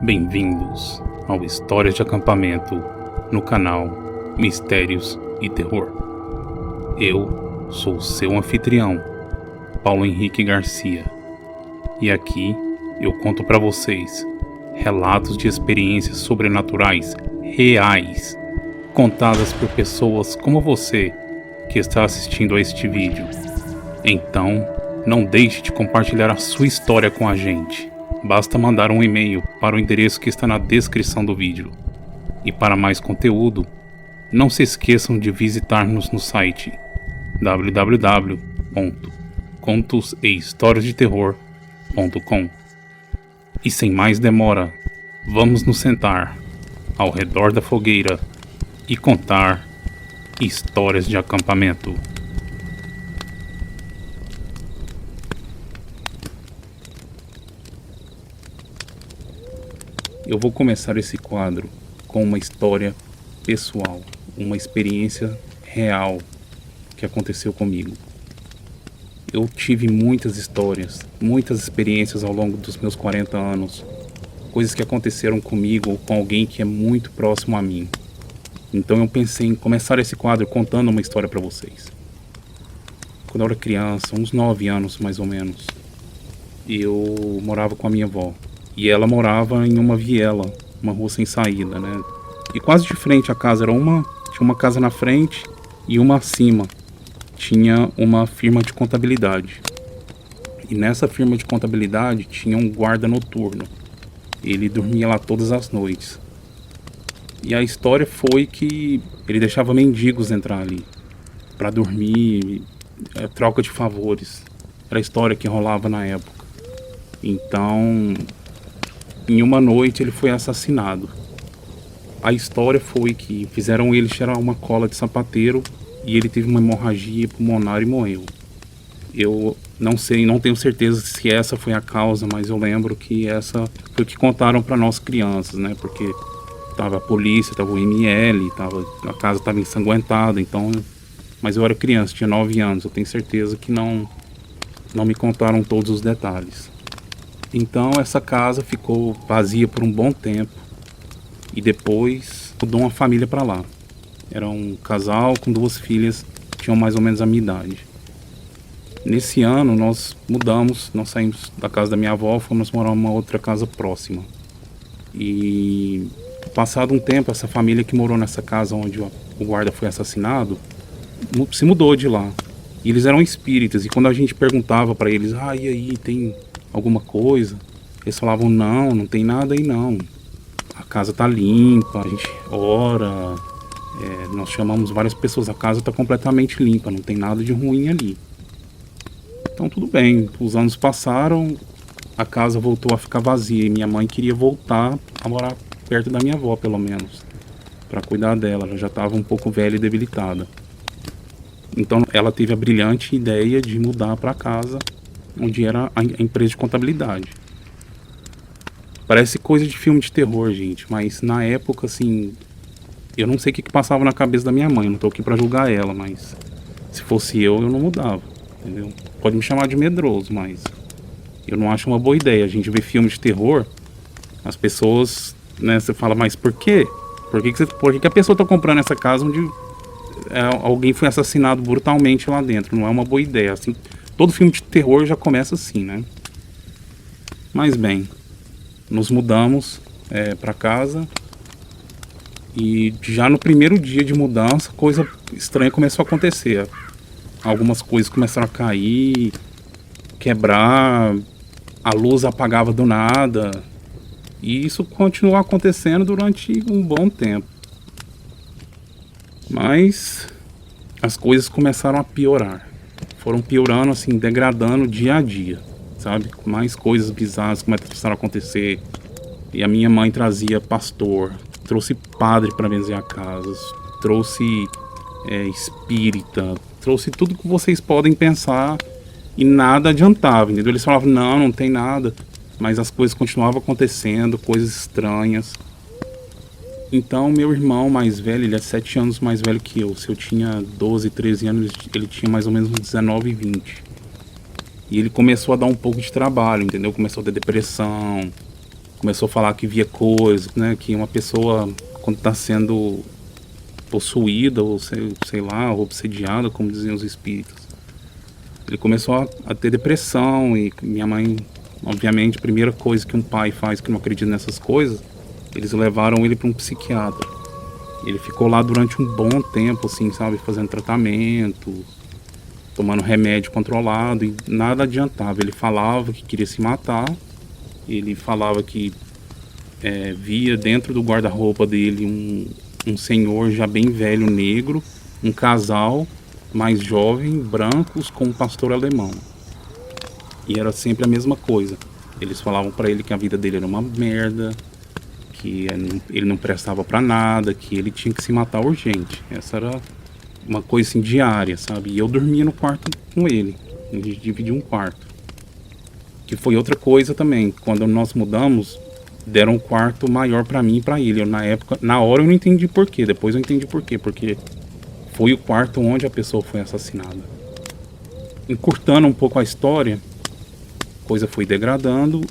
Bem-vindos ao Histórias de Acampamento no canal Mistérios e Terror. Eu sou seu anfitrião, Paulo Henrique Garcia, e aqui eu conto para vocês relatos de experiências sobrenaturais reais, contadas por pessoas como você que está assistindo a este vídeo. Então, não deixe de compartilhar a sua história com a gente. Basta mandar um e-mail para o endereço que está na descrição do vídeo. E para mais conteúdo, não se esqueçam de visitar-nos no site www.contoshistoriasdeterror.com. E sem mais demora, vamos nos sentar ao redor da fogueira e contar histórias de acampamento. Eu vou começar esse quadro com uma história pessoal, uma experiência real que aconteceu comigo. Eu tive muitas histórias, muitas experiências ao longo dos meus 40 anos, coisas que aconteceram comigo ou com alguém que é muito próximo a mim. Então eu pensei em começar esse quadro contando uma história para vocês. Quando eu era criança, uns 9 anos mais ou menos, eu morava com a minha avó. E ela morava em uma viela, uma rua sem saída, né? E quase de frente à casa, tinha uma casa na frente e uma acima. Tinha uma firma de contabilidade. E nessa firma de contabilidade tinha um guarda noturno. Ele dormia lá todas as noites. E a história foi que ele deixava mendigos entrar ali para dormir, troca de favores. Era a história que rolava na época. Então, em uma noite ele foi assassinado. A história foi que fizeram ele cheirar uma cola de sapateiro e ele teve uma hemorragia pulmonar e morreu. Eu não sei, não tenho certeza se essa foi a causa, mas eu lembro que essa foi o que contaram para nós crianças, né? Porque tava a polícia, tava o ML, a casa estava ensanguentada, então... Mas eu era criança, tinha 9 anos, eu tenho certeza que não me contaram todos os detalhes. Então essa casa ficou vazia por um bom tempo e depois mudou uma família para lá. Era um casal com 2 filhas, tinham mais ou menos a minha idade. Nesse ano nós mudamos, nós saímos da casa da minha avó, fomos morar numa outra casa próxima. E passado um tempo, essa família que morou nessa casa onde o guarda foi assassinado, se mudou de lá. E eles eram espíritas, e quando a gente perguntava para eles, e aí, tem alguma coisa? Eles falavam, não tem nada aí não. A casa tá limpa, a gente ora, nós chamamos várias pessoas, a casa tá completamente limpa, não tem nada de ruim ali. Então tudo bem, os anos passaram, a casa voltou a ficar vazia e minha mãe queria voltar a morar perto da minha avó, pelo menos, para cuidar dela, ela já estava um pouco velha e debilitada. Então ela teve a brilhante ideia de mudar para casa onde era a empresa de contabilidade. Parece coisa de filme de terror, gente, mas na época, assim, eu não sei o que passava na cabeça da minha mãe, eu não tô aqui pra julgar ela, mas se fosse eu não mudava, entendeu? Pode me chamar de medroso, mas eu não acho uma boa ideia. A gente vê filme de terror, as pessoas, né, você fala, mas por quê? Por que a pessoa tá comprando essa casa onde alguém foi assassinado brutalmente lá dentro? Não é uma boa ideia, assim. Todo filme de terror já começa assim, né? Mas bem, nos mudamos para casa e já no primeiro dia de mudança, coisa estranha começou a acontecer. Algumas coisas começaram a cair, quebrar, a luz apagava do nada. E isso continuou acontecendo durante um bom tempo. Mas as coisas começaram a piorar. Foram piorando, assim, degradando dia a dia, sabe? Mais coisas bizarras começaram a acontecer. E a minha mãe trazia pastor, trouxe padre para benzer a casa, trouxe espírita, trouxe tudo que vocês podem pensar e nada adiantava, entendeu? Eles falavam, não tem nada, mas as coisas continuavam acontecendo, coisas estranhas. Então meu irmão mais velho, ele é 7 anos mais velho que eu. Se eu tinha 12, 13 anos, ele tinha mais ou menos uns 19, 20. E ele começou a dar um pouco de trabalho, entendeu? Começou a ter depressão, começou a falar que via coisas, né? Que uma pessoa, quando está sendo possuída, ou sei lá, obsediada, como diziam os espíritos, ele começou a ter depressão. E minha mãe, obviamente, a primeira coisa que um pai faz que não acredita nessas coisas, eles levaram ele para um psiquiatra. Ele ficou lá durante um bom tempo, assim, sabe, fazendo tratamento, tomando remédio controlado, e nada adiantava. Ele falava que queria se matar, ele falava que via dentro do guarda-roupa dele um senhor já bem velho, negro, um casal mais jovem, brancos, com um pastor alemão. E era sempre a mesma coisa. Eles falavam para ele que a vida dele era uma merda, que ele não prestava para nada, que ele tinha que se matar urgente. Essa era uma coisa assim diária, sabe? E eu dormia no quarto com ele. A gente dividia um quarto. Que foi outra coisa também. Quando nós mudamos, deram um quarto maior para mim e para ele. Na hora eu não entendi por quê. Depois eu entendi por quê. Porque foi o quarto onde a pessoa foi assassinada. Encurtando um pouco a história, a coisa foi degradando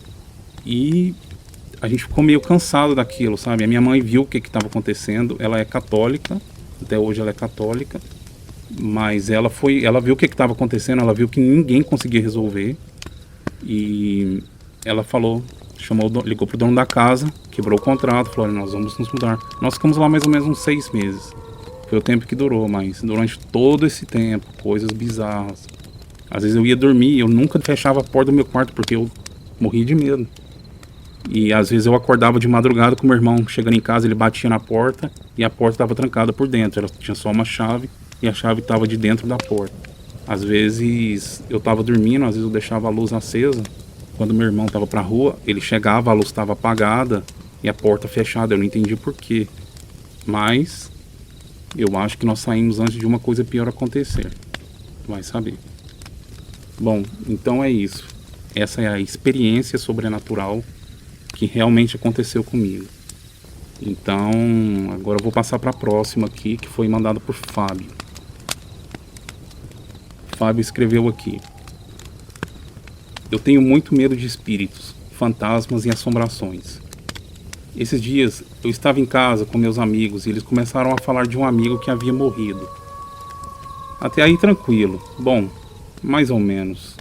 e a gente ficou meio cansado daquilo, sabe? A minha mãe viu o que estava acontecendo. Ela é católica, até hoje ela é católica, mas ela viu o que estava acontecendo, ela viu que ninguém conseguia resolver e ela ligou pro dono da casa, quebrou o contrato, falou: nós vamos nos mudar. Nós ficamos lá mais ou menos uns 6 meses. Foi o tempo que durou, mas durante todo esse tempo, coisas bizarras. Às vezes eu ia dormir, eu nunca fechava a porta do meu quarto porque eu morria de medo. E às vezes eu acordava de madrugada com meu irmão chegando em casa, ele batia na porta e a porta estava trancada por dentro. Ela tinha só uma chave e a chave estava de dentro da porta. Às vezes eu estava dormindo, às vezes eu deixava a luz acesa. Quando meu irmão estava para a rua, ele chegava, a luz estava apagada e a porta fechada. Eu não entendi por quê. Mas eu acho que nós saímos antes de uma coisa pior acontecer. Vai saber. Bom, então é isso. Essa é a experiência sobrenatural que realmente aconteceu comigo. Então, agora eu vou passar para a próxima aqui, que foi mandada por Fábio. Fábio escreveu aqui: eu tenho muito medo de espíritos, fantasmas e assombrações. Esses dias eu estava em casa com meus amigos e eles começaram a falar de um amigo que havia morrido. Até aí tranquilo. Bom, mais ou menos.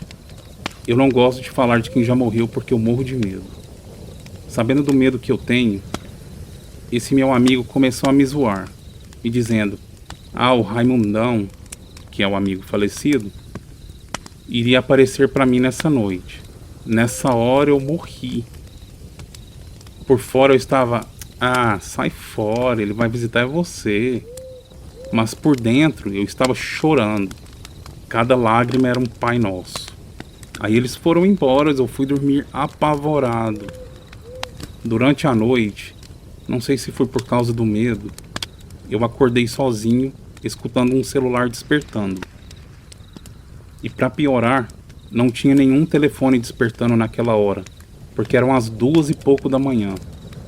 Eu não gosto de falar de quem já morreu porque eu morro de medo. Sabendo do medo que eu tenho, esse meu amigo começou a me zoar, me dizendo: o Raimundão, que é o amigo falecido, iria aparecer para mim nessa noite. Nessa hora eu morri. Por fora eu estava: sai fora, ele vai visitar você. Mas por dentro eu estava chorando. Cada lágrima era um Pai Nosso. Aí eles foram embora, eu fui dormir apavorado. Durante a noite, não sei se foi por causa do medo, eu acordei sozinho, escutando um celular despertando. E para piorar, não tinha nenhum telefone despertando naquela hora, porque eram as 2 e pouco da manhã.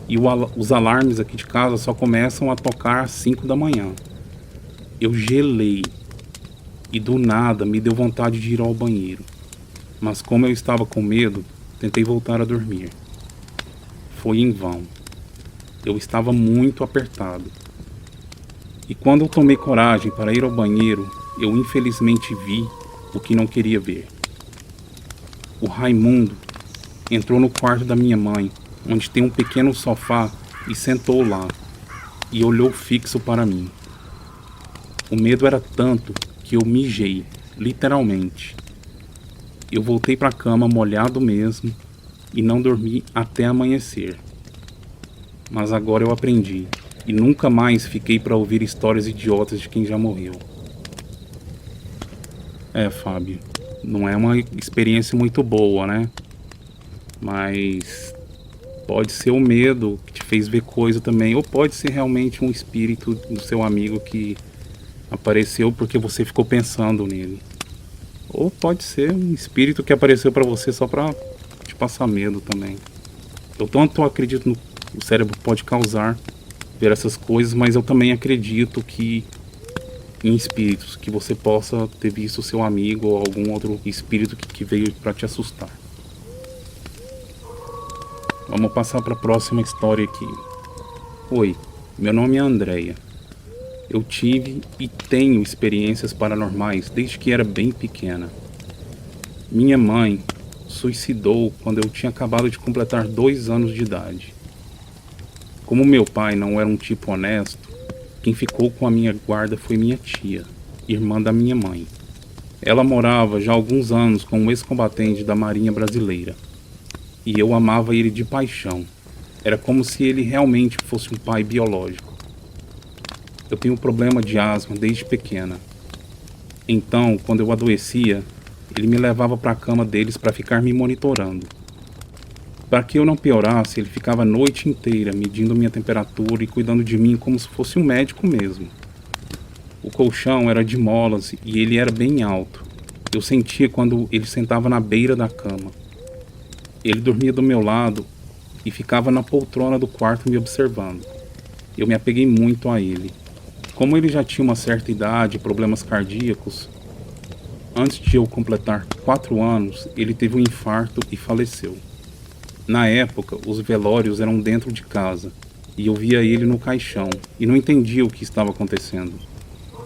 E os alarmes aqui de casa só começam a tocar às 5 da manhã. Eu gelei e do nada me deu vontade de ir ao banheiro. Mas como eu estava com medo, tentei voltar a dormir. Foi em vão. Eu estava muito apertado. E quando eu tomei coragem para ir ao banheiro, eu infelizmente vi o que não queria ver. O Raimundo entrou no quarto da minha mãe, onde tem um pequeno sofá, e sentou lá, e olhou fixo para mim. O medo era tanto que eu mijei, literalmente. Eu voltei para a cama molhado mesmo, e não dormi até amanhecer. Mas agora eu aprendi, e nunca mais fiquei para ouvir histórias idiotas de quem já morreu. Fábio, não é uma experiência muito boa, né? Mas pode ser o medo que te fez ver coisa também, ou pode ser realmente um espírito do seu amigo que apareceu porque você ficou pensando nele. Ou pode ser um espírito que apareceu para você só para te passar medo também. Eu tanto acredito no que o cérebro pode causar ver essas coisas, mas eu também acredito que em espíritos, que você possa ter visto o seu amigo ou algum outro espírito que veio para te assustar. Vamos passar para a próxima história aqui. Oi, meu nome é Andréia. Eu tive e tenho experiências paranormais desde que era bem pequena. Minha mãe suicidou quando eu tinha acabado de completar 2 anos de idade. Como meu pai não era um tipo honesto, quem ficou com a minha guarda foi minha tia, irmã da minha mãe. Ela morava já há alguns anos com um ex-combatente da Marinha Brasileira. E eu amava ele de paixão. Era como se ele realmente fosse um pai biológico. Eu tenho um problema de asma desde pequena. Então, quando eu adoecia, ele me levava para a cama deles para ficar me monitorando. Para que eu não piorasse, ele ficava a noite inteira medindo minha temperatura e cuidando de mim como se fosse um médico mesmo. O colchão era de molas e ele era bem alto. Eu sentia quando ele sentava na beira da cama. Ele dormia do meu lado e ficava na poltrona do quarto me observando. Eu me apeguei muito a ele. Como ele já tinha uma certa idade e problemas cardíacos, antes de eu completar 4 anos, ele teve um infarto e faleceu. Na época, os velórios eram dentro de casa e eu via ele no caixão e não entendia o que estava acontecendo.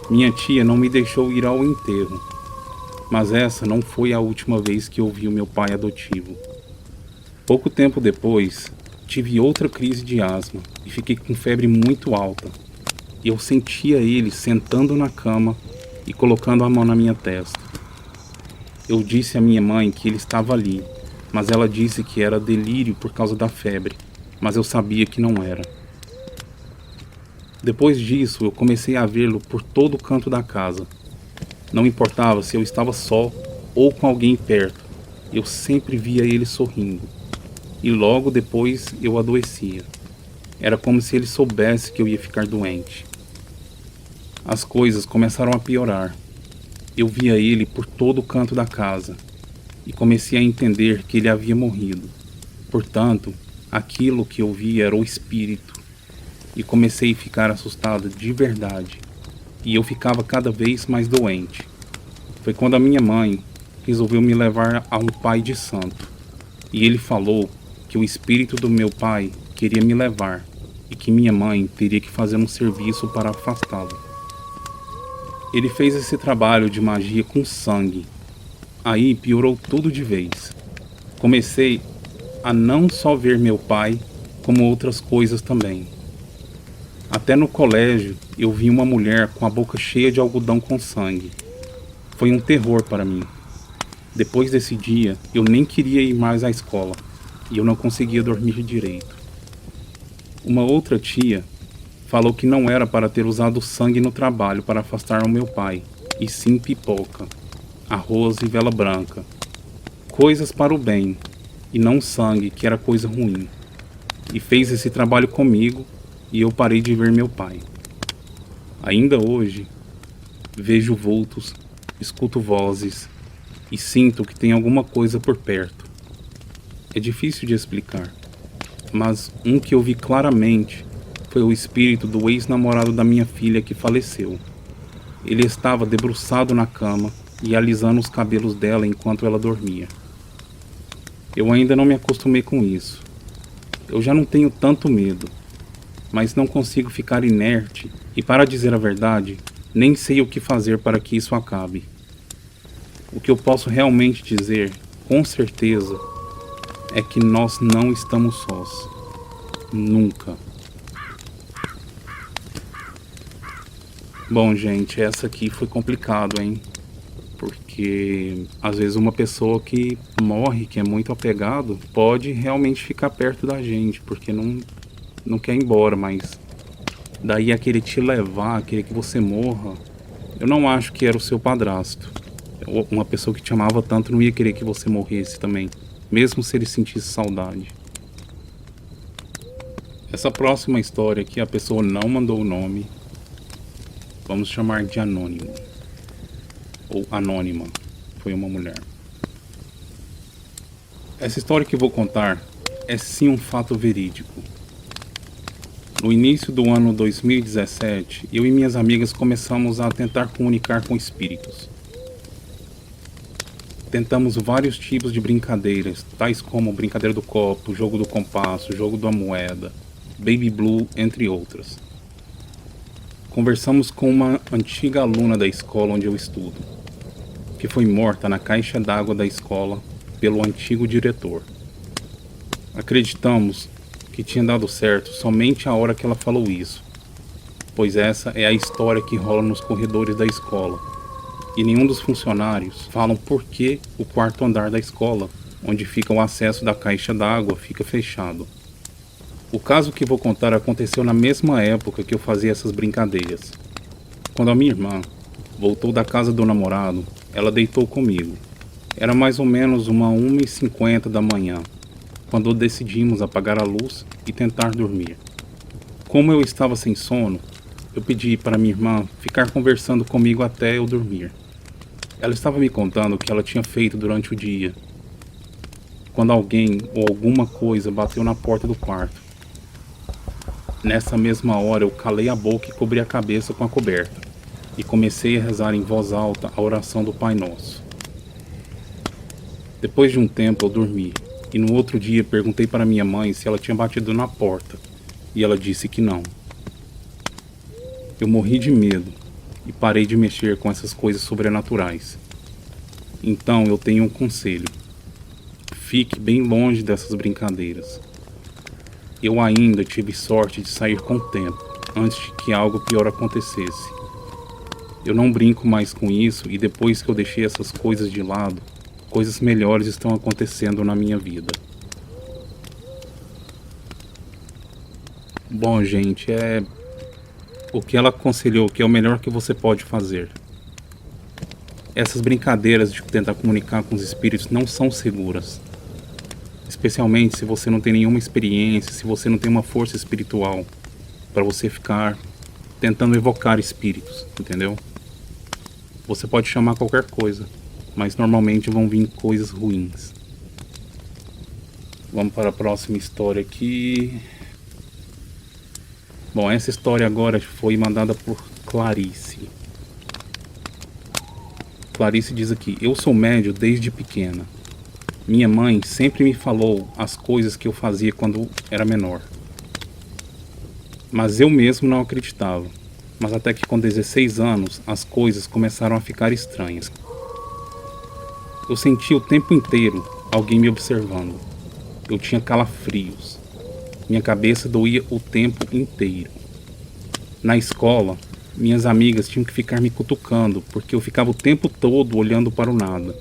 Minha tia não me deixou ir ao enterro, mas essa não foi a última vez que eu vi o meu pai adotivo. Pouco tempo depois, tive outra crise de asma e fiquei com febre muito alta. Eu sentia ele sentando na cama e colocando a mão na minha testa. Eu disse à minha mãe que ele estava ali, mas ela disse que era delírio por causa da febre, mas eu sabia que não era. Depois disso, eu comecei a vê-lo por todo o canto da casa. Não importava se eu estava só ou com alguém perto, eu sempre via ele sorrindo. E logo depois eu adoecia. Era como se ele soubesse que eu ia ficar doente. As coisas começaram a piorar. Eu via ele por todo o canto da casa e comecei a entender que ele havia morrido. Portanto, aquilo que eu via era o espírito. E comecei a ficar assustado de verdade. E eu ficava cada vez mais doente. Foi quando a minha mãe resolveu me levar a um pai de santo. E ele falou que o espírito do meu pai queria me levar e que minha mãe teria que fazer um serviço para afastá-lo. Ele fez esse trabalho de magia com sangue. Aí piorou tudo de vez. Comecei a não só ver meu pai, como outras coisas também. Até no colégio eu vi uma mulher com a boca cheia de algodão com sangue. Foi um terror para mim. Depois desse dia, eu nem queria ir mais à escola e eu não conseguia dormir direito. Uma outra tia falou que não era para ter usado sangue no trabalho para afastar o meu pai, e sim pipoca, arroz e vela branca. Coisas para o bem, e não sangue, que era coisa ruim. E fez esse trabalho comigo e eu parei de ver meu pai. Ainda hoje, vejo vultos, escuto vozes e sinto que tem alguma coisa por perto. É difícil de explicar, mas um que eu vi claramente foi o espírito do ex-namorado da minha filha que faleceu. Ele estava debruçado na cama e alisando os cabelos dela enquanto ela dormia. Eu ainda não me acostumei com isso. Eu já não tenho tanto medo, mas não consigo ficar inerte e, para dizer a verdade, nem sei o que fazer para que isso acabe. O que eu posso realmente dizer, com certeza, é que nós não estamos sós. Nunca. Bom, gente, essa aqui foi complicado, hein? Porque às vezes uma pessoa que morre, que é muito apegado, pode realmente ficar perto da gente, porque não quer ir embora, mas daí a querer te levar, a querer que você morra, eu não acho que era o seu padrasto. Uma pessoa que te amava tanto não ia querer que você morresse também, mesmo se ele sentisse saudade. Essa próxima história aqui, a pessoa não mandou o nome. Vamos chamar de anônimo. Ou anônima. Foi uma mulher. Essa história que vou contar é sim um fato verídico. No início do ano 2017, eu e minhas amigas começamos a tentar comunicar com espíritos. Tentamos vários tipos de brincadeiras, tais como brincadeira do copo, jogo do compasso, jogo da moeda, Baby Blue, entre outras. Conversamos com uma antiga aluna da escola onde eu estudo, que foi morta na caixa d'água da escola pelo antigo diretor. Acreditamos que tinha dado certo somente a hora que ela falou isso, pois essa é a história que rola nos corredores da escola. E nenhum dos funcionários falam por que o quarto andar da escola, onde fica o acesso da caixa d'água, fica fechado. O caso que vou contar aconteceu na mesma época que eu fazia essas brincadeiras. Quando a minha irmã voltou da casa do namorado, ela deitou comigo. Era mais ou menos uma 1h50 da manhã, quando decidimos apagar a luz e tentar dormir. Como eu estava sem sono, eu pedi para minha irmã ficar conversando comigo até eu dormir. Ela estava me contando o que ela tinha feito durante o dia, quando alguém ou alguma coisa bateu na porta do quarto. Nessa mesma hora eu calei a boca e cobri a cabeça com a coberta, e comecei a rezar em voz alta a oração do Pai Nosso. Depois de um tempo eu dormi, e no outro dia perguntei para minha mãe se ela tinha batido na porta, e ela disse que não. Eu morri de medo e parei de mexer com essas coisas sobrenaturais. Então eu tenho um conselho: fique bem longe dessas brincadeiras. Eu ainda tive sorte de sair com o tempo, antes de que algo pior acontecesse. Eu não brinco mais com isso, e depois que eu deixei essas coisas de lado, coisas melhores estão acontecendo na minha vida. Bom, gente, o que ela aconselhou que é o melhor que você pode fazer. Essas brincadeiras de tentar comunicar com os espíritos não são seguras. Especialmente se você não tem nenhuma experiência, se você não tem uma força espiritual para você ficar tentando evocar espíritos, entendeu? Você pode chamar qualquer coisa, mas normalmente vão vir coisas ruins. Vamos para a próxima história aqui. Bom, essa história agora foi mandada por Clarice. Clarice diz aqui: eu sou médium desde pequena. Minha mãe sempre me falou as coisas que eu fazia quando era menor. Mas eu mesmo não acreditava. Mas até que com 16 anos as coisas começaram a ficar estranhas. Eu sentia o tempo inteiro alguém me observando. Eu tinha calafrios. Minha cabeça doía o tempo inteiro. Na escola, minhas amigas tinham que ficar me cutucando, porque eu ficava o tempo todo olhando para o nada.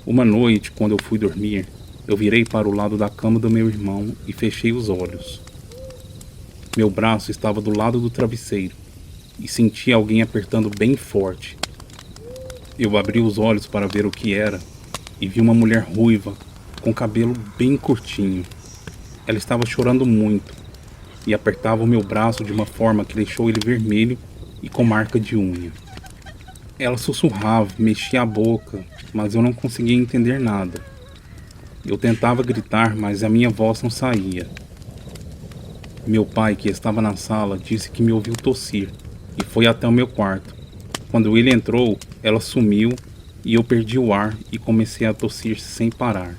Uma noite, quando eu fui dormir, eu virei para o lado da cama do meu irmão e fechei os olhos. Meu braço estava do lado do travesseiro e senti alguém apertando bem forte. Eu abri os olhos para ver o que era e vi uma mulher ruiva, com cabelo bem curtinho. Ela estava chorando muito e apertava o meu braço de uma forma que deixou ele vermelho e com marca de unha. Ela sussurrava, mexia a boca, mas eu não conseguia entender nada. Eu tentava gritar, mas a minha voz não saía. Meu pai, que estava na sala, disse que me ouviu tossir e foi até o meu quarto. Quando ele entrou, ela sumiu e eu perdi o ar e comecei a tossir sem parar.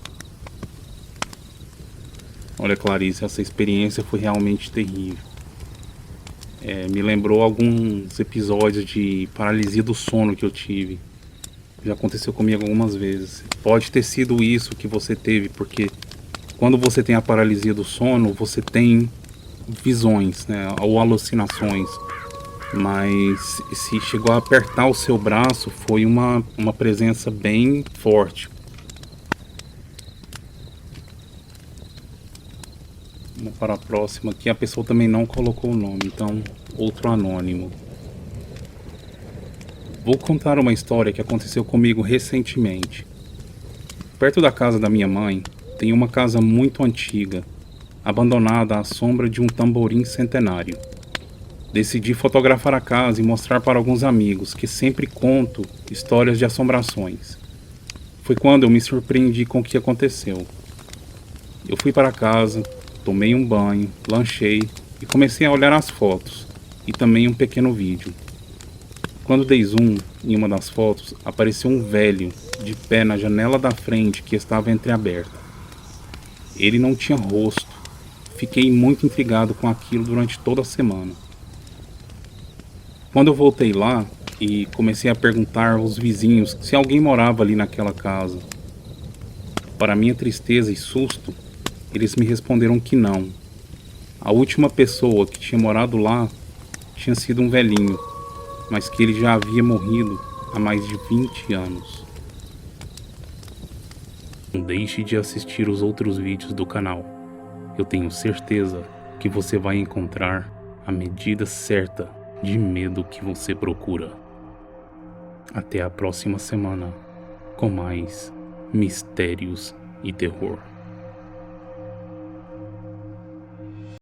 Olha, Clarice, essa experiência foi realmente terrível. Me lembrou alguns episódios de paralisia do sono que eu tive. Já aconteceu comigo algumas vezes. Pode ter sido isso que você teve, porque quando você tem a paralisia do sono, você tem visões, né, ou alucinações. Mas se chegou a apertar o seu braço, foi uma presença bem forte. Vamos para a próxima aqui. A pessoa também não colocou o nome, então outro anônimo. Vou contar uma história que aconteceu comigo recentemente. Perto da casa da minha mãe, tem uma casa muito antiga, abandonada à sombra de um tamborim centenário. Decidi fotografar a casa e mostrar para alguns amigos, que sempre conto histórias de assombrações. Foi quando eu me surpreendi com o que aconteceu. Eu fui para casa, tomei um banho, lanchei e comecei a olhar as fotos e também um pequeno vídeo. Quando dei zoom em uma das fotos, apareceu um velho de pé na janela da frente que estava entreaberta. Ele não tinha rosto. Fiquei muito intrigado com aquilo durante toda a semana. Quando eu voltei lá e comecei a perguntar aos vizinhos se alguém morava ali naquela casa, para minha tristeza e susto, eles me responderam que não. A última pessoa que tinha morado lá tinha sido um velhinho, mas que ele já havia morrido há mais de 20 anos. Não deixe de assistir os outros vídeos do canal. Eu tenho certeza que você vai encontrar a medida certa de medo que você procura. Até a próxima semana com mais mistérios e terror.